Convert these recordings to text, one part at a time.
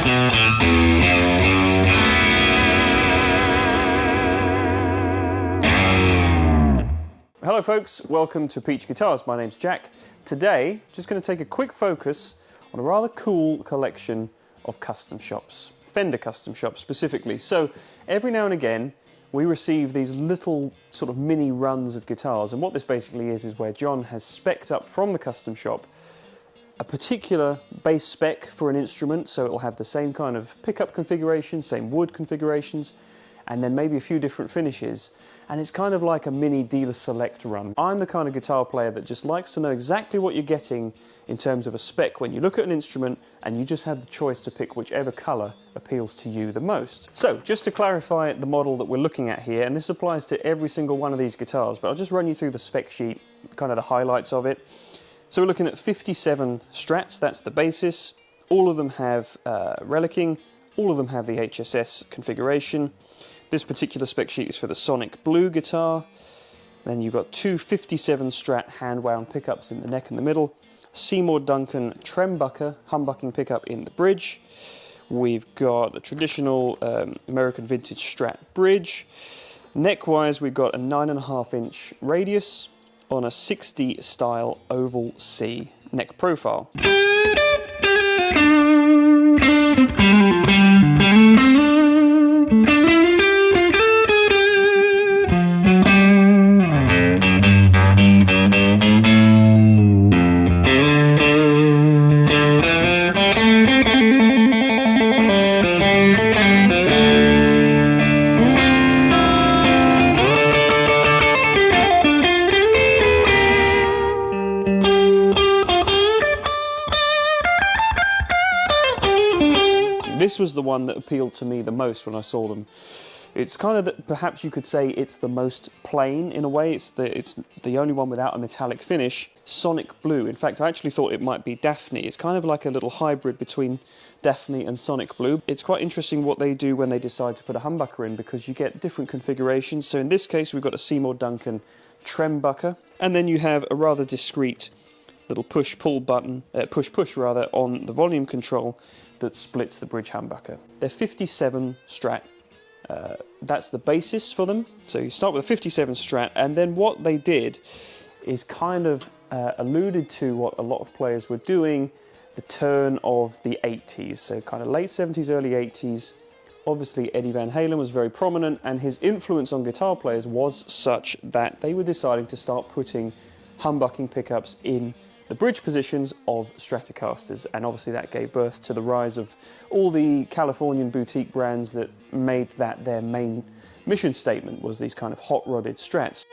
Hello folks, welcome to Peach Guitars. My name's Jack. Today, just going to take a quick focus on a rather cool collection of custom shops. Fender Custom Shop specifically. So every now and again we receive these little sort of mini runs of guitars, and what this basically is where John has spec'd up from the custom shop a particular bass spec for an instrument, so it'll have the same kind of pickup configuration, same wood configurations, and then maybe a few different finishes, and it's kind of like a mini dealer select run. I'm the kind of guitar player that just likes to know exactly what you're getting in terms of a spec when you look at an instrument, and you just have the choice to pick whichever colour appeals to you the most. So just to clarify the model that we're looking at here, and this applies to every single one of these guitars, but I'll just run you through the spec sheet, kind of the highlights of it. So we're looking at 57 Strats, that's the basis. All of them have Relicing, all of them have the HSS configuration. This particular spec sheet is for the Sonic Blue guitar. Then you've got two 57 Strat hand-wound pickups in the neck and the middle. Seymour Duncan Trembucker humbucking pickup in the bridge. We've got a traditional American vintage Strat bridge. Neck-wise, we've got a 9.5-inch radius on a 60 style oval C neck profile. This was the one that appealed to me the most when I saw them. It's kind of, perhaps you could say it's the most plain in a way. It's the only one without a metallic finish. Sonic Blue. In fact, I actually thought it might be Daphne. It's kind of like a little hybrid between Daphne and Sonic Blue. It's quite interesting what they do when they decide to put a humbucker in, because you get different configurations. So in this case, we've got a Seymour Duncan Trembucker, and then you have a rather discreet little push-pull button, push-push rather, on the volume control that splits the bridge humbucker. They're 57 Strat. That's the basis for them. So you start with a 57 Strat, and then what they did is kind of alluded to what a lot of players were doing, the turn of the 80s, so kind of late 70s, early 80s. Obviously Eddie Van Halen was very prominent, and his influence on guitar players was such that they were deciding to start putting humbucking pickups in the bridge positions of Stratocasters, and obviously that gave birth to the rise of all the Californian boutique brands that made that their main mission statement, was these kind of hot-rodded Strats.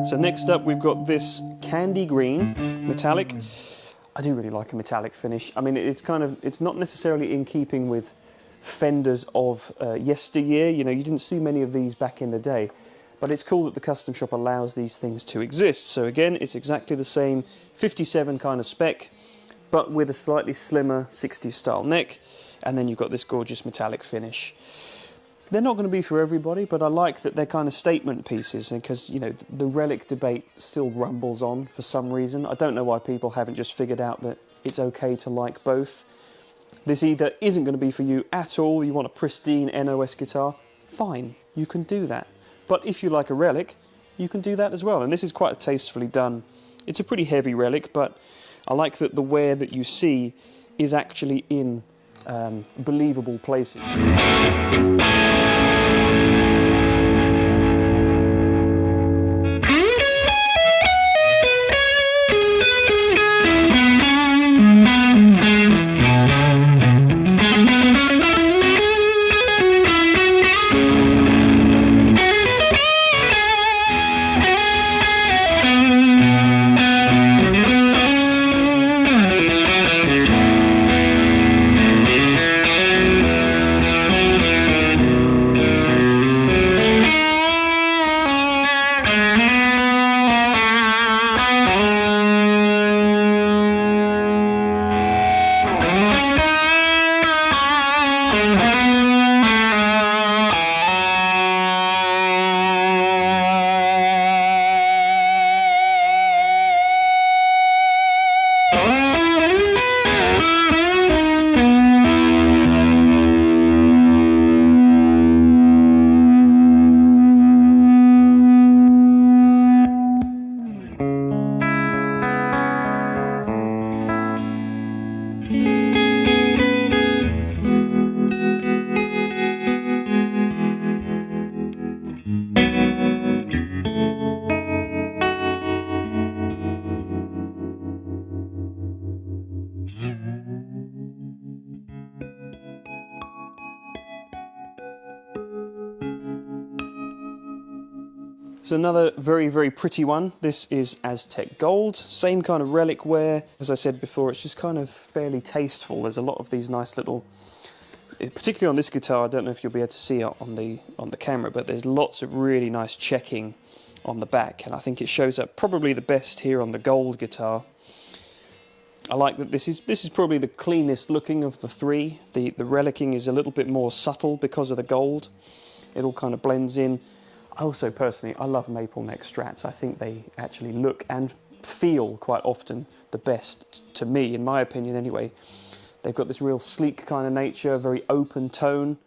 So next up we've got this candy green metallic. I do really like a metallic finish. I mean, it's not necessarily in keeping with Fenders of yesteryear. You know, you didn't see many of these back in the day, but it's cool that the custom shop allows these things to exist. So again, it's exactly the same 57 kind of spec, but with a slightly slimmer 60s style neck, and then you've got this gorgeous metallic finish. They're not going to be for everybody, but I like that they're kind of statement pieces, because, you know, the Relic debate still rumbles on for some reason. I don't know why people haven't just figured out that it's okay to like both. This either isn't going to be for you at all, you want a pristine NOS guitar, fine, you can do that. But if you like a Relic, you can do that as well, and this is quite tastefully done. It's a pretty heavy Relic, but I like that the wear that you see is actually in believable places. So another very, very pretty one. This is Aztec Gold, same kind of relic wear. As I said before, it's just kind of fairly tasteful. There's a lot of these nice little, particularly on this guitar, I don't know if you'll be able to see it on the camera, but there's lots of really nice checking on the back, and I think it shows up probably the best here on the gold guitar. I like that this is probably the cleanest looking of the three. The relicing is a little bit more subtle because of the gold. It all kind of blends in. I also personally, I love maple neck Strats. I think they actually look and feel quite often the best to me, in my opinion anyway. They've got this real sleek kind of nature, very open tone.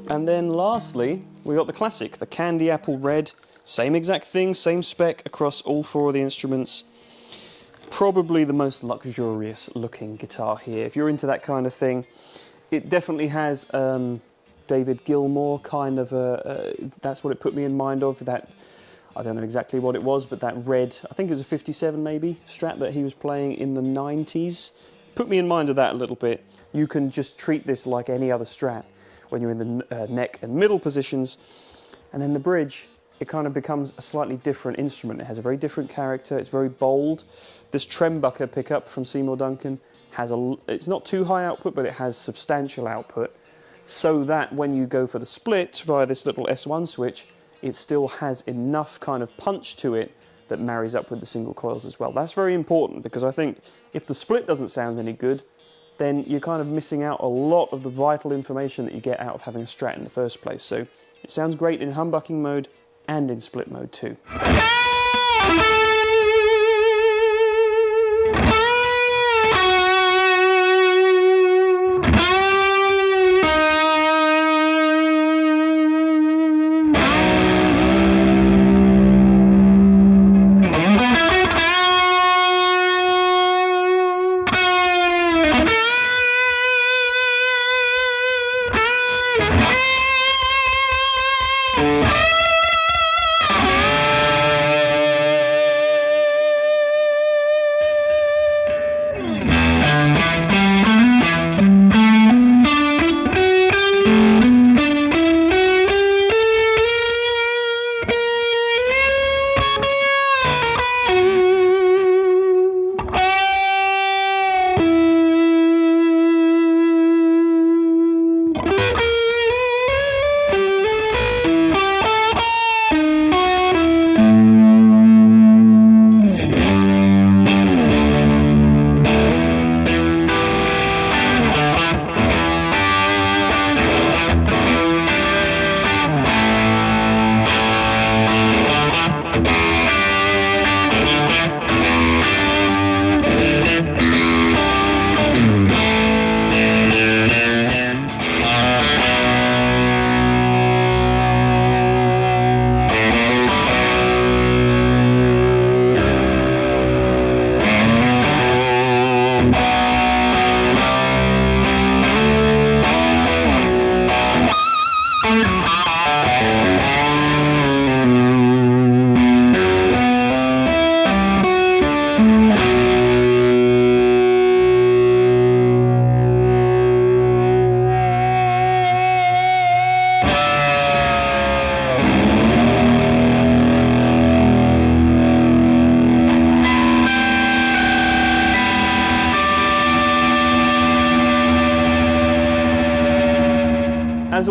And then lastly, we got the classic, the Candy Apple Red. Same exact thing, same spec across all four of the instruments. Probably the most luxurious looking guitar here. If you're into that kind of thing, it definitely has David Gilmour kind of that's what it put me in mind of. That, I don't know exactly what it was, but that red, I think it was a 57 maybe, Strat that he was playing in the 90s. Put me in mind of that a little bit. You can just treat this like any other Strat when you're in the neck and middle positions, and then the bridge, it kind of becomes a slightly different instrument. It has a very different character, it's very bold. This humbucker pickup from Seymour Duncan has it's not too high output, but it has substantial output, so that when you go for the split via this little S1 switch, it still has enough kind of punch to it that marries up with the single coils as well. That's very important, because I think if the split doesn't sound any good, then you're kind of missing out a lot of the vital information that you get out of having a Strat in the first place. So it sounds great in humbucking mode and in split mode too.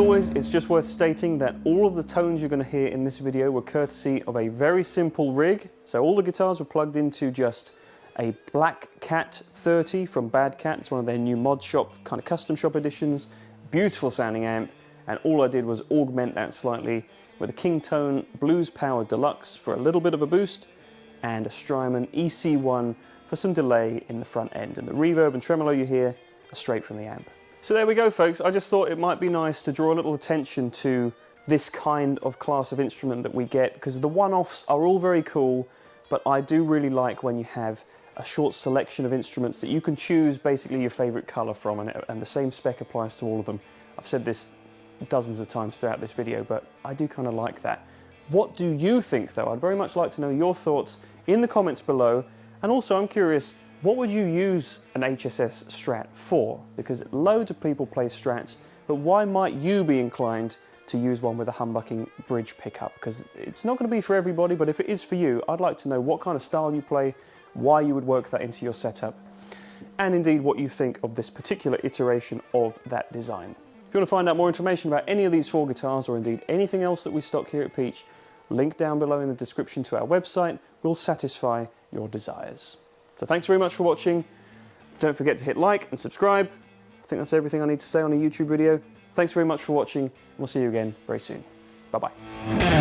always, it's just worth stating that all of the tones you're going to hear in this video were courtesy of a very simple rig. So all the guitars were plugged into just a Black Cat 30 from Bad Cat. It's one of their new mod shop, kind of custom shop editions. Beautiful sounding amp, and all I did was augment that slightly with a King Tone Blues Power Deluxe for a little bit of a boost, and a Strymon EC1 for some delay in the front end. And the reverb and tremolo you hear are straight from the amp. So there we go, folks. I just thought it might be nice to draw a little attention to this kind of class of instrument that we get, because the one-offs are all very cool, but I do really like when you have a short selection of instruments that you can choose basically your favorite color from, and the same spec applies to all of them. I've said this dozens of times throughout this video, but I do kind of like that. What do you think, though? I'd very much like to know your thoughts in the comments below, and also I'm curious, what would you use an HSS Strat for? Because loads of people play Strats, but why might you be inclined to use one with a humbucking bridge pickup? Because it's not going to be for everybody, but if it is for you, I'd like to know what kind of style you play, why you would work that into your setup, and indeed what you think of this particular iteration of that design. If you want to find out more information about any of these 4 guitars, or indeed anything else that we stock here at Peach, link down below in the description to our website will satisfy your desires. So thanks very much for watching. Don't forget to hit like and subscribe. I think that's everything I need to say on a YouTube video. Thanks very much for watching. We'll see you again very soon. Bye-bye.